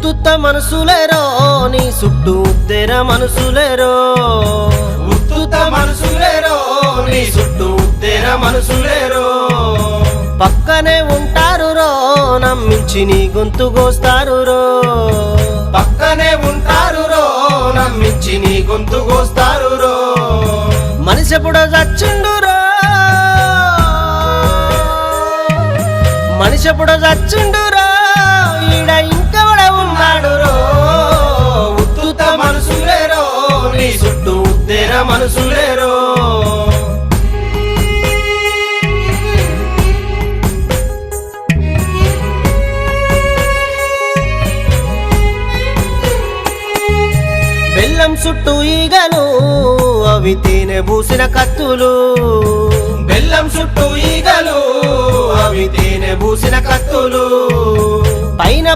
ఉత్తుత్త మనసులేరో నీ చుట్టూ తెర మనసులేరో ఉత్తుత మనసులేరో నీ చుట్టూ తెర మనసులేరో పక్కనే ఉంటారు రో నమ్మించి నీ గొంతు కోస్తారు రో పక్కనే ఉంటారు రో నమ్మించి నీ గొంతు కోస్తారు రో మనిషి ఎప్పుడో చచ్చిండు రో మనిషి ఎప్పుడో చచ్చిండు రో ఈడ ఇంకెవడ ఉన్నాడు రో ఉత్తుత మనసులేరో నీ చుట్టూ తెర మనసులేరో బెల్లం చుట్టూ ఈగలు అవి తేనె పూసిన కత్తులు బెల్లం చుట్టూ ఈగలు అవి తేనె పూసిన కత్తులు పైన